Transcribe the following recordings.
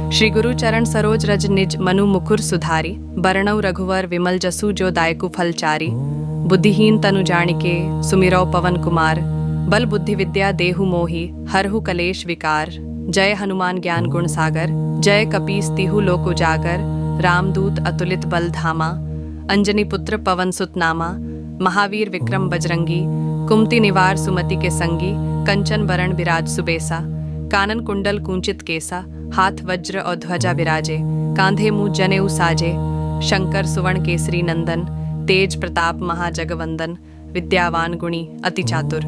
श्री गुरु चरण सरोज रज निज मनु मुकुर सुधारी, बरनऊ रघुवर विमल जसु जो दायकु फलचारी। बुद्धिहीन तनु जानिके सुमिरौ पवन कुमार, बल बुद्धि विद्या देहु मोहि हरहु कलेश विकार। जय हनुमान ज्ञान गुण सागर, जय कपीस तिहु लोक उजागर। रामदूत अतुलित बल धामा, अंजनी पुत्र पवन सुत नामा। महावीर विक्रम बजरंगी, कुमति निवार सुमति के संगी। कंचन बरण बिराज सुबेसा, कानन कुंडल कुंचित केसा। हाथ वज्र और ध्वजा विराजे, कांधे मुँह जनेऊ साजे। शंकर सुवर्ण केसरी नंदन, तेज प्रताप महाजगवंदन। विद्यावान गुणी अति चातुर,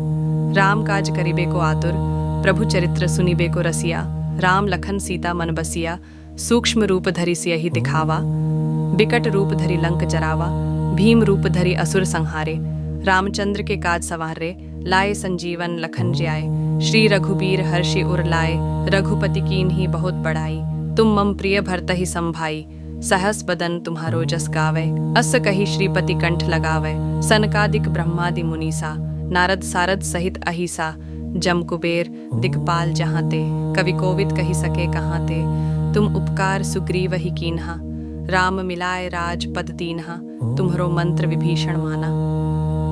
राम काज करिबे को आतुर। प्रभु चरित्र सुनिबे को रसिया, राम लखन सीता मन बसिया। सूक्ष्म रूप धरि सियहि दिखावा, बिकट रूप धरि लंक जरावा। भीम रूप धरि असुर संहारे, रामचंद्र के काज सवारे। लाए संजीवन लखन जियाए, श्री रघुबीर हर्षि उर लाए। रघुपति कीन्ही बहुत बड़ाई, तुम मम प्रिय भरतहि संभाई। सहस बदन तुम्हारो जस गावे, अस कही श्रीपति कंठ लगावे। सनकादिक ब्रह्मादि मुनीसा, नारद सारद सहित अहिसा। जम कुबेर दिगपाल जहाँ ते, कवि कोविद कही सके कहाँ ते। तुम उपकार सुग्रीव ही कीन्हा, राम मिलाए राज पद दीन्हा। तुम्हरो मंत्र विभीषण माना,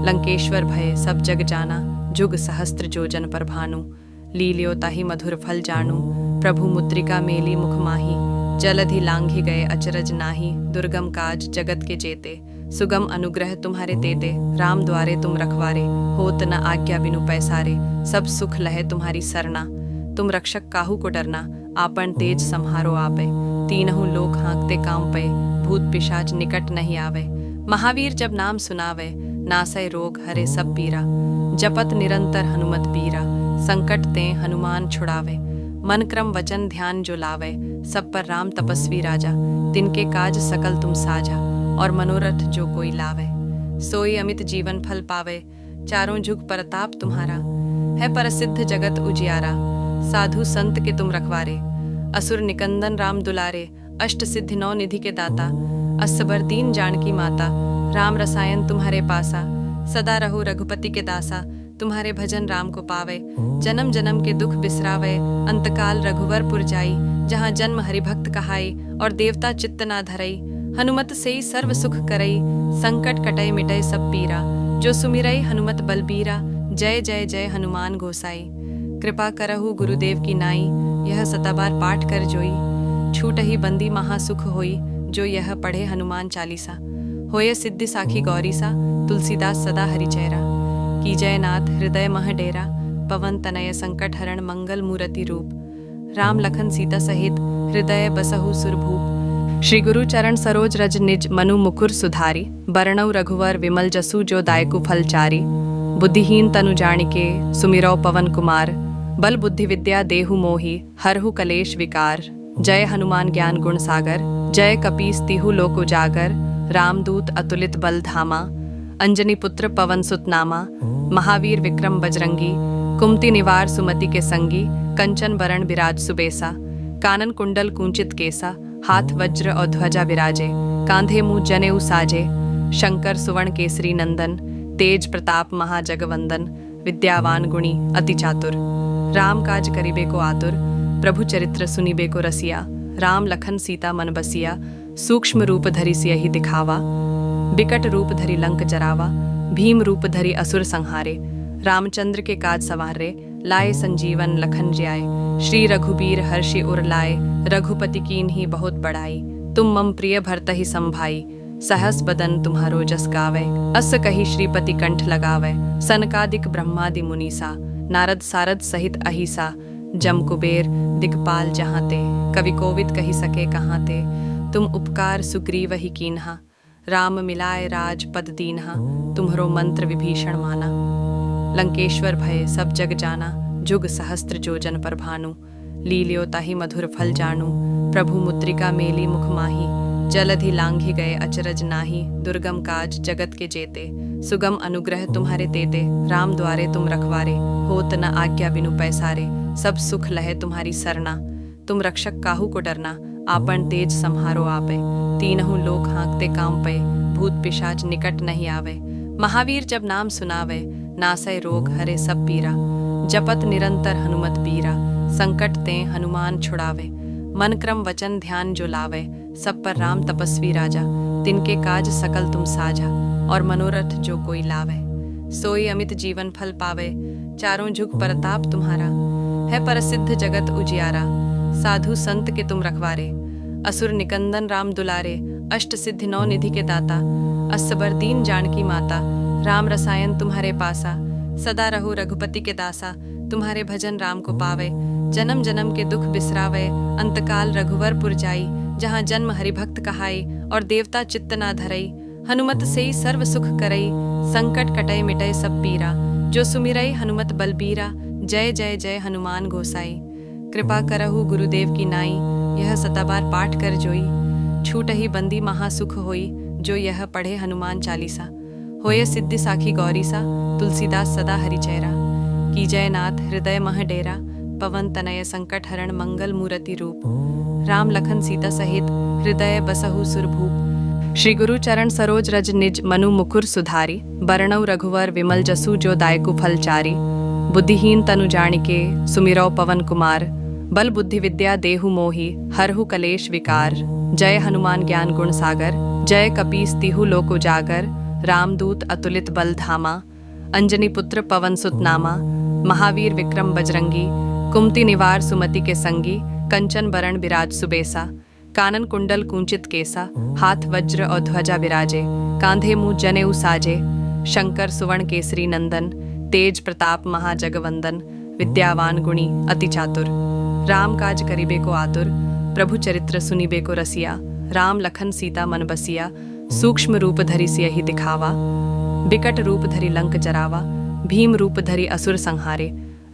लंकेश्वर भय सब जग जाना। जुग सहस्त्र जोजन पर भानु, लील्यो ताहि मधुर फल जानू। प्रभु मुद्रिका मेली मुख माही, जलधि लांघि गए अचरज नाही। दुर्गम काज जगत के जेते, सुगम अनुग्रह तुम्हारे तेते। राम द्वारे तुम रखवारे, होत न आज्ञा बिनु पैसारे। सब सुख लहे तुम्हारी सरना, तुम रक्षक काहू को डरना। आपन तेज सम्हारो आपे, तीनहु लोक हाँकते काम पे। भूत पिशाच निकट नहीं आवे, महावीर जब नाम सुनावे। नासै रोग हरे सब पीरा, जपत निरंतर हनुमत बीरा। संकट ते हनुमान छुड़ावे, मन क्रम वचन ध्यान जो लावे। सब पर राम तपस्वी राजा, तिनके काज सकल तुम साझा। और मनोरथ जो कोई लावे, सोई अमित जीवन फल पावे। चारों जुग परताप तुम्हारा, है प्रसिद्ध जगत उजियारा। साधु संत के तुम रखवारे, असुर निकंदन राम दुलारे। अष्ट सिद्धि नौ निधि के दाता, असबर दीन जानकी माता। राम रसायन तुम्हारे पासा, सदा रहो रघुपति के दासा। तुम्हारे भजन राम को पावे, जन्म जन्म के दुख बिसरावे। अंतकाल रघुवर पुर जाई, जहाँ जन्म हरि भक्त कहाई। और देवता चित्त ना धरई, हनुमत सेई सर्व सुख करई। संकट कटई मिटई सब पीरा, जो सुमिरई हनुमत बलबीरा। जय जय जय हनुमान गोसाई, कृपा करहु गुरुदेव की नाई। यह सताबार पाठ कर जोई, छूटहि बंदी महासुख होई। जो यह पढ़े हनुमान चालीसा, होय सिद्धि साखी गौरी सा। तुलसीदास सदा हरिचेरा, की जय नाथ हृदय मह डेरा। पवन तनय संकट हरण मंगल मूर्ति रूप, राम लखन सीता सहित हृदय बसहु सुरभूप। श्री गुरु चरण सरोज रज निज मनु मुकुर सुधारी, बरनऊ रघुवर विमल जसु जो दायकु फलचारी। बुद्धिहीन तनु जानिके सुमिरौ पवन कुमार, बल बुद्धि विद्या देहु मोहि हरहु कलेश विकार। जय हनुमान ज्ञान गुण सागर, जय कपीस तिहु लोक उजागर। रामदूत अतुलित बल धामा, अंजनी पुत्र पवन सुत नामा। महावीर विक्रम बजरंगी, कुमति निवार सुमति के संगी। कंचन बरण बिराज सुबेसा, कानन कुंडल कुंचित केसा। हाथ वज्र और ध्वजा विराजे, कांधे मुँह जनेऊ साजे। शंकर सुवर्ण केसरी नंदन, तेज प्रताप महाजगवंदन। विद्यावान गुणी अति चातुर, राम काज करिबे को आतुर। प्रभु चरित्र सुनिबे को रसिया, राम लखन सीता मन बसिया। सूक्ष्म रूप धरि सियहि दिखावा, बिकट रूप धरि लंक जरावा। भीम रूप धरि असुर संहारे, रामचंद्र के काज सवारे। लाए संजीवन लखन जियाए, श्री रघुबीर हर्षि उर लाए। रघुपति कीन्ही बहुत बड़ाई, तुम मम प्रिय भरतहि संभाई। सहस बदन तुम्हारो जस गावे, अस कही श्रीपति कंठ लगावे। सनकादिक ब्रह्मादि मुनीसा, नारद सारद सहित अहिसा। जम कुबेर दिगपाल जहाँ ते, कवि कोविद कही सके कहाँ ते। तुम उपकार सुग्रीव ही कीन्हा, राम मिलाए राज पद दीन्हा। तुम्हरो मंत्र विभीषण माना, लंकेश्वर भय सब जग जाना। जुग सहस्त्र जोजन पर भानु, लील्यो ताहि मधुर फल जानू। प्रभु मुद्रिका मेली मुख माही, जलधि लांघि गए अचरज नाही। दुर्गम काज जगत के जेते, सुगम अनुग्रह तुम्हारे तेते। राम द्वारे तुम रखवारे, होत न आज्ञा बिनु पैसारे। सब सुख लहे तुम्हारी सरना, तुम रक्षक काहू को डरना। आपन तेज सम्हारो आपे, तीनहु लोक हाँकते काम पे। भूत पिशाच निकट नहीं आवे, महावीर जब नाम सुनावे। नासै रोग हरे सब पीरा, जपत निरंतर हनुमत बीरा। संकट ते हनुमान छुड़ावे, मन क्रम वचन ध्यान जो लावे, सब पर राम तपस्वी राजा। तिनके काज सकल तुम साझा, और मनोरथ जो कोई लावे। सोई अमित जीवन फल पावे, चारों जुग परताप तुम्हारा। है प्रसिद्ध जगत उजियारा, साधु संत के तुम रखवारे। असुर निकंदन राम दुलारे, अष्ट सिद्धि नौ निधि के दाता। असबर दीन जानकी माता, राम रसायन तुम्हारे पासा। सदा रहो रघुपति के दासा, तुम्हारे भजन राम को पावे। जन्म जन्म के दुख बिसरावे, अंतकाल रघुवर पुर जाई। जहाँ जन्म हरिभक्त कहाई, और देवता चित्त ना धरई। हनुमत सेई सर्व सुख करई, संकट कटय मिटय सब पीरा। जो सुमिरई हनुमत बलबीरा, जय जय जय हनुमान गोसाई। कृपा करहु गुरुदेव की नाई, यह सताबार पाठ कर जोई। छूटहि बंदी महासुख होई, जो यह पढ़े हनुमान चालीसा। होय सिद्धि साखी गौरीसा, तुलसीदास सदा हरिचेरा। की जय नाथ हृदय मह डेरा, पवन तनय संकट हरण मंगल मूर्ति रूप। राम लखन सीता सहित, हृदय बसहु सुरभूप। श्री गुरु चरण सरोज रज निज, मनु मुकुर सुधारी। बरनउँ रघुवर विमल जसु, जो दायकु फल चारी। बुद्धिहीन तनु जानिके, सुमिरौ पवन कुमार। बल बुद्धि विद्या देहु मोहि, हरहु कलेश विकार। जय हनुमान ज्ञान गुण सागर, जय कपीस तिहु लोक उजागर। रामदूत अतुलित बल धामा, अंजनी पुत्र पवन सुत नामा। महावीर विक्रम बजरंगी, कुमति निवार सुमति के संगी। कंचन बरण विराज सुबेसा, कानन कुंडल कुंचित केसा। हाथ वज्र और ध्वजा विराजे, कांधे मुँह जनेऊ साजे। शंकर सुवर्ण केसरी नंदन, तेज प्रताप महाजगवंदन। विद्यावान गुणी अति चातुर, राम काज करिबे को आतुर। प्रभु चरित्र सुनिबे को रसिया, राम लखन सीता मन बसिया। सूक्ष्म रूप धरि सियहि दिखावा, बिकट रूप धरि लंक जरावा। भीम रूप धरि असुर संहारे,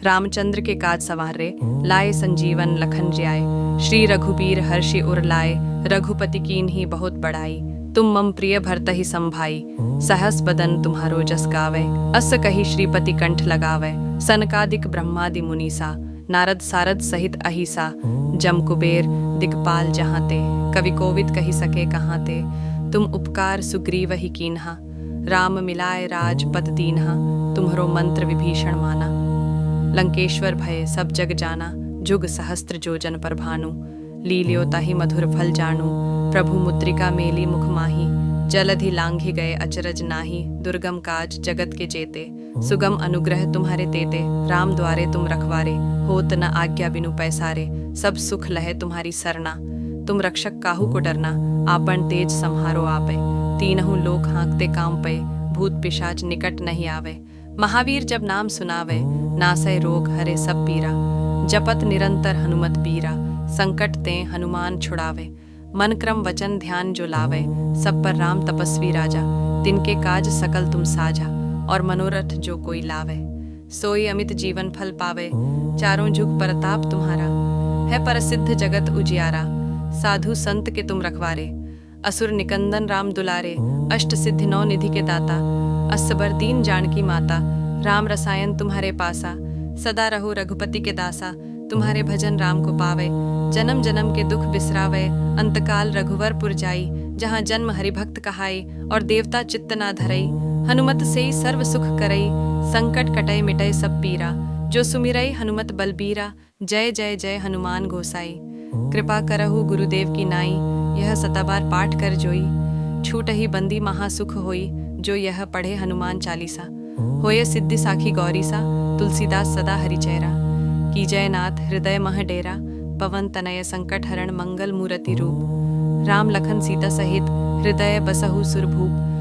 रामचंद्र के काज सवारे। लाए संजीवन लखन जियाए, श्री रघुबीर हर्षि उर लाए। रघुपति कीन्ही बहुत बड़ाई, तुम मम प्रिय भरतहि संभाई। सहस बदन तुम्हारो जस गावे, अस कहि श्रीपति कंठ लगावे। सनकादिक ब्रह्मादि मुनीसा, नारद सारद सहित अहिसा। जम कुबेर दिक्पाल जहाँ ते, कवि कोविद कहि सके कहाँ ते। तुम उपकार सुग्रीव ही कीन्हा, राम मिलाए राजपद दीन्हा। तुम्हरो मंत्र विभीषण माना, लंकेश्वर भय सब जग जाना। जुग सहस्त्र जोजन पर भानु, लील्यो ताहि मधुर फल जानू। प्रभु मुद्रिका मेली मुख माही, जलधि लांघि गए अचरज नाही। दुर्गम काज जगत के जेते, सुगम अनुग्रह तुम्हारे तेते। राम द्वारे तुम रखवारे, होत न आज्ञा बिनु पैसारे। सब सुख लहे तुम्हारी सरना, तुम रक्षक काहू को डरना। आपन तेज सम्हारो आपे, तीनहु लोक हाँकते काम पे। भूत पिशाच निकट नहीं आवे, महावीर जब नाम सुनावे। नासै रोग हरे सब पीरा, जपत निरंतर हनुमत बीरा। संकट ते हनुमान छुड़ावे, मन क्रम वचन ध्यान जो लावे। सब पर राम तपस्वी राजा, तिनके काज सकल तुम साझा। और मनोरथ जो कोई लावे, सोई अमित जीवन फल पावे। चारों जुग परताप तुम्हारा, है प्रसिद्ध जगत उजियारा। साधु संत के तुम रखवारे, असुर निकंदन राम दुलारे। अष्ट सिद्धि नौ निधि के दाता, असबर दीन जानकी माता। राम रसायन तुम्हारे पासा, सदा रहो रघुपति के दासा। तुम्हारे भजन राम को पावे, जन्म जन्म के दुख बिसरावे। अंतकाल रघुवर पुर जाई, जहाँ जन्म हरिभक्त कहाई। और देवता चित्त ना धरई, हनुमत सेई सर्व सुख करई। संकट कटय मिटय सब पीरा, जो सुमिरई हनुमत बलबीरा। जय जय जय हनुमान गोसाई। कृपा करहु गुरुदेव की नाई, यह सताबार पाठ कर जोई। छूटहि बंदी महासुख होई, जो यह पढ़े हनुमान चालीसा। होय सिद्धि साखी गौरीसा, तुलसीदास सदा हरिचेरा। की जय नाथ हृदय मह डेरा, पवन तनय संकट हरण मंगल मूर्ति रूप। राम लखन सीता सहित, हृदय बसहु सुरभूप।